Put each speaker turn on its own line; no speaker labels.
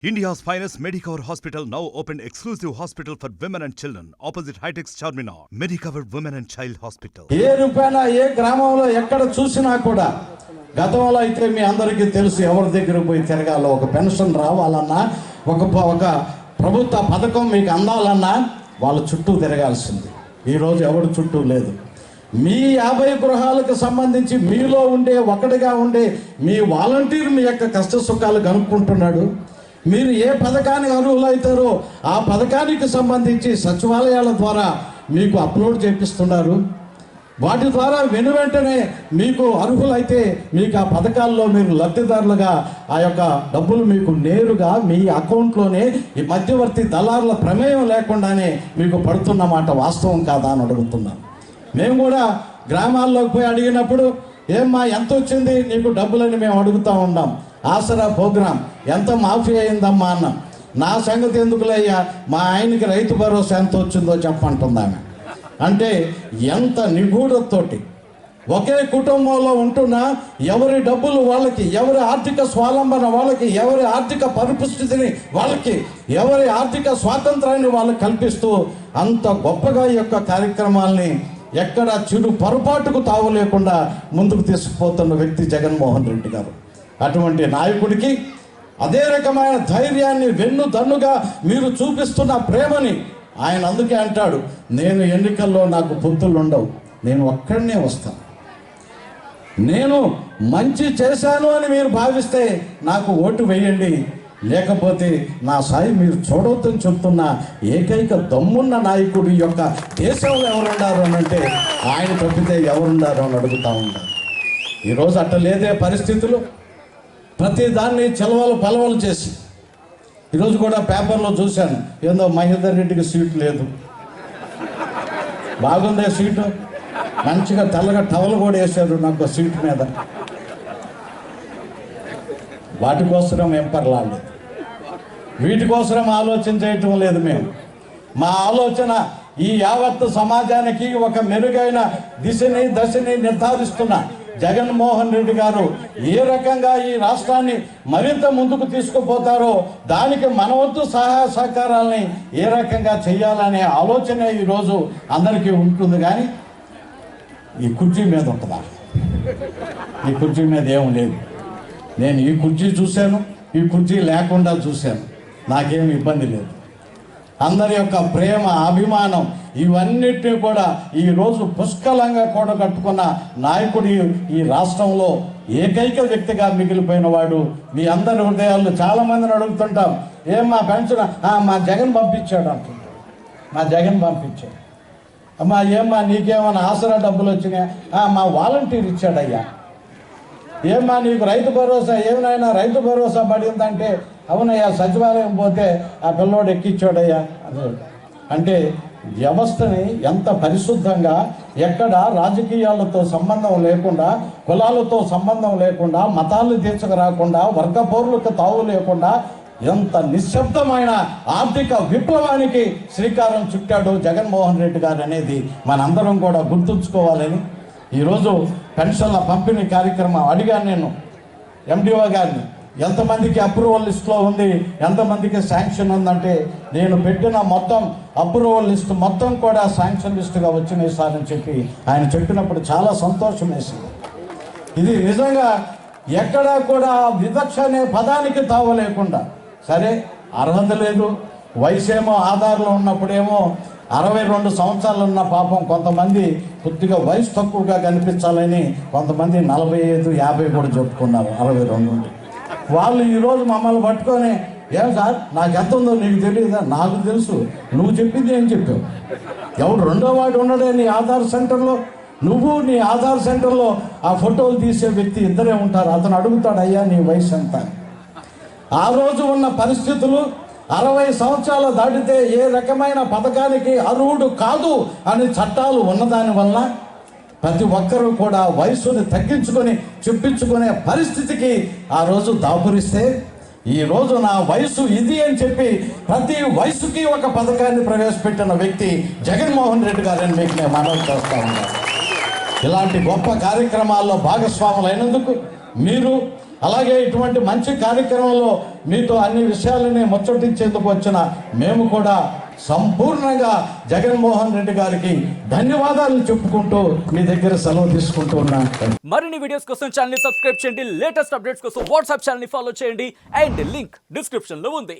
India's finest Medicover Hospital now opened exclusive hospital for women and children opposite High-Tech's Charminar. Medicover Women and Child Hospital.
ఏ రూపాయన ఏ గ్రామంలో ఎక్కడ చూసినా కూడా గతంలో అయితే మీ అందరికీ తెలుసు ఎవరి దగ్గర పోయి తిరగాలో ఒక పెన్షన్ రావాలన్నా ఒక ప్రభుత్వ పథకం మీకు అందాలన్నా వాళ్ళ చుట్టూ తిరగాల్సింది. ఈరోజు ఎవరి చుట్టూ లేదు. మీ 50 గృహాలకు సంబంధించి మీలో ఉండే ఒకటిగా ఉండే మీ వాలంటీర్ మీ యొక్క కష్ట సుఖాలు కనుక్కుంటున్నాడు. మీరు ఏ పథకానికి అర్హులవుతారో ఆ పథకానికి సంబంధించి సచివాలయాల ద్వారా మీకు అప్లోడ్ చేపిస్తున్నారు. వాటి ద్వారా వెంటనే మీకు అర్హులైతే మీకు ఆ పథకాల్లో మీరు లబ్ధిదారులుగా ఆ యొక్క డబ్బులు మీకు నేరుగా మీ అకౌంట్లోనే ఈ మధ్యవర్తి దళారుల ప్రమేయం లేకుండానే మీకు పడుతున్నమాట వాస్తవం కాదా అని అడుగుతున్నాం. మేము కూడా గ్రామాల్లోకి పోయి అడిగినప్పుడు ఏమ్మా ఎంత వచ్చింది నీకు డబ్బులని మేము అడుగుతూ ఉన్నాం. ఆసరా ప్రోగ్రాం ఎంత మాఫీ అయిందమ్మా అన్న. నా సంగతి ఎందుకులయ్యా, మా ఆయనకి రైతు భరోసా ఎంత వచ్చిందో చెప్పంటుంది ఆమె. అంటే ఎంత నిగూఢతోటి ఒకే కుటుంబంలో ఉంటున్న ఎవరి డబ్బులు వాళ్ళకి, ఎవరి ఆర్థిక స్వావలంబన వాళ్ళకి, ఎవరి ఆర్థిక పరిపుష్టిని వాళ్ళకి, ఎవరి ఆర్థిక స్వాతంత్రాన్ని వాళ్ళకి కల్పిస్తూ అంత గొప్పగా ఈ యొక్క కార్యక్రమాల్ని ఎక్కడ చిరు పొరపాటుకు తావు లేకుండా ముందుకు తీసుకుపోతున్న వ్యక్తి జగన్మోహన్ రెడ్డి గారు. అటువంటి నాయకుడికి అదే రకమైన ధైర్యాన్ని వెన్నుదన్నుగా మీరు చూపిస్తున్న ప్రేమని ఆయన అందుకే అంటాడు, నేను ఎన్నికల్లో నాకు పొత్తులు ఉండవు, నేను ఒక్కడనే వస్తాను. నేను మంచి చేశాను అని మీరు భావిస్తే నాకు ఓటు వేయండి, లేకపోతే నా సాయి మీరు చూడవద్దని చెప్తున్న ఏకైక దమ్మున్న నాయకుడి యొక్క దేశంలో ఎవరున్నారు అని అంటే ఆయన తప్పితే ఎవరున్నారు అని అడుగుతూ ఉంటారు. ఈరోజు అట్ట లేదే పరిస్థితులు. ప్రతి దాన్ని చెలవలు పలవలు చేసి ఈరోజు కూడా పేపర్లో చూశాను, ఏందో మహేందర్ రెడ్డికి సీటు లేదు. బాగుందే సీటు, మంచిగా తెల్లగా టవల్ కూడా వేశారు నాకు సీటు మీద. వాటి కోసం ఏం పర్లాలేదు, వీటి కోసం ఆలోచన చేయటం లేదు. మేము మా ఆలోచన ఈ యావత్తు సమాజానికి ఒక మెరుగైన దశని నిర్ధారిస్తున్న జగన్మోహన్ రెడ్డి గారు ఏ రకంగా ఈ రాష్ట్రాన్ని మరింత ముందుకు తీసుకుపోతారో దానికి మన వంతు సహాయ సహకారాలని ఏ రకంగా చేయాలనే ఆలోచన ఈరోజు అందరికీ ఉంటుంది. కానీ ఈ కుర్చీ మీద ఉంటుందా? ఈ కుర్చీ మీద ఏం లేదు. నేను ఈ కుర్చీ చూశాను, ఈ కుర్చీ లేకుండా చూశాను, నాకేం ఇబ్బంది లేదు. అందరి యొక్క ప్రేమ, అభిమానం ఇవన్నిటినీ కూడా ఈరోజు పుష్కలంగా కూడగట్టుకున్న నాయకుడి ఈ రాష్ట్రంలో ఏకైక వ్యక్తిగా మిగిలిపోయిన వాడు. మీ అందరి హృదయాల్లో చాలామందిని అడుగుతుంటాం, ఏం మా పెన్షన్ మా జగన్ పంపించాడు అంటున్నాడు. మా జగన్ పంపించాడు. అమ్మా ఏమ్మా నీకేమన్నా ఆసరా డబ్బులు వచ్చినాయా? మా వాలంటీర్ ఇచ్చాడయ్యా. ఏమ్మా నీకు రైతు భరోసా ఏమైనా రైతు భరోసా పడిందంటే అవునయ్యా సచివాలయం పోతే ఆ పిల్లోడు ఎక్కిచ్చాడయ్యా. అంటే వ్యవస్థని ఎంత పరిశుద్ధంగా, ఎక్కడ రాజకీయాలతో సంబంధం లేకుండా, కులాలతో సంబంధం లేకుండా, మతాలు తీసుకురాకుండా, వర్గ పౌరులకు తావు లేకుండా ఎంత నిశ్శబ్దమైన ఆర్థిక విప్లవానికి శ్రీకారం చుట్టాడు జగన్మోహన్ రెడ్డి గారు అనేది మనందరం కూడా గుర్తుంచుకోవాలని ఈరోజు పెన్షన్ల పంపిణీ కార్యక్రమం అడిగాను నేను ఎండిఓ గారిని, ఎంతమందికి అప్రూవల్ లిస్ట్లో ఉంది, ఎంతమందికి శాంక్షన్ ఉందంటే నేను పెట్టిన మొత్తం అప్రూవల్ లిస్ట్ మొత్తం కూడా శాంక్షన్ లిస్టుగా వచ్చినాయి సార్ అని చెప్పి ఆయన చెప్పినప్పుడు చాలా సంతోషం వేసింది. ఇది నిజంగా ఎక్కడా కూడా వివక్ష అనే పదానికి తావు లేకుండా, సరే అర్హత లేదు, వయసేమో ఆధార్లో ఉన్నప్పుడేమో 62 సంవత్సరాలు ఉన్న పాపం కొంతమంది కొద్దిగా వయసు తక్కువగా కనిపించాలని కొంతమంది 45, 50 కూడా చెప్పుకున్నారు. 62 ఉంటే వాళ్ళు ఈరోజు మమ్మల్ని పట్టుకొని ఏం సార్ నాకు ఎంత ఉందో నీకు తెలియదా? నాకు తెలుసు, నువ్వు చెప్పింది ఏం చెప్పావు? ఎవడు రెండో వాడు ఉన్నాడే నీ ఆధార్ సెంటర్లో, నువ్వు నీ ఆధార్ సెంటర్లో ఆ ఫోటోలు తీసే వ్యక్తి ఇద్దరే ఉంటారు. అతను అడుగుతాడు, అయ్యా నీ వయసు ఎంత? ఆ రోజు ఉన్న పరిస్థితులు 60 సంవత్సరాలు దాటితే ఏ రకమైన పథకానికి అర్హుడు కాదు అని చట్టాలు ఉన్నదాని వల్ల ప్రతి ఒక్కరూ కూడా వయసుని తగ్గించుకొని చెప్పించుకునే పరిస్థితికి ఆ రోజు దాపురిస్తే, ఈరోజు నా వయసు ఇది అని చెప్పి ప్రతి వయసుకి ఒక పథకాన్ని ప్రవేశపెట్టిన వ్యక్తి జగన్మోహన్ రెడ్డి గారని మీకు నేను మనవి చేస్తా ఉన్నాను. ఇలాంటి గొప్ప కార్యక్రమాల్లో భాగస్వాములైనందుకు మీరు అలాగే ఇటువంటి మంచి కార్యక్రమంలో మీతో అన్ని విషయాలని ముచ్చటించేందుకు వచ్చిన మేము కూడా సంపూర్ణంగా జగన్మోహన్ రెడ్డి గారికి ధన్యవాదాలు చెప్పుకుంటూ మీ దగ్గర సెలవు తీసుకుంటూ ఉన్నాను.
మరిన్ని వీడియోస్ కోసం ఛానల్ ని సబ్స్క్రైబ్ చేయండి, లేటెస్ట్ అప్డేట్స్ కోసం వాట్సాప్ ఛానల్ ని ఫాలో చేయండి అండ్ లింక్ డిస్క్రిప్షన్ లో ఉంది.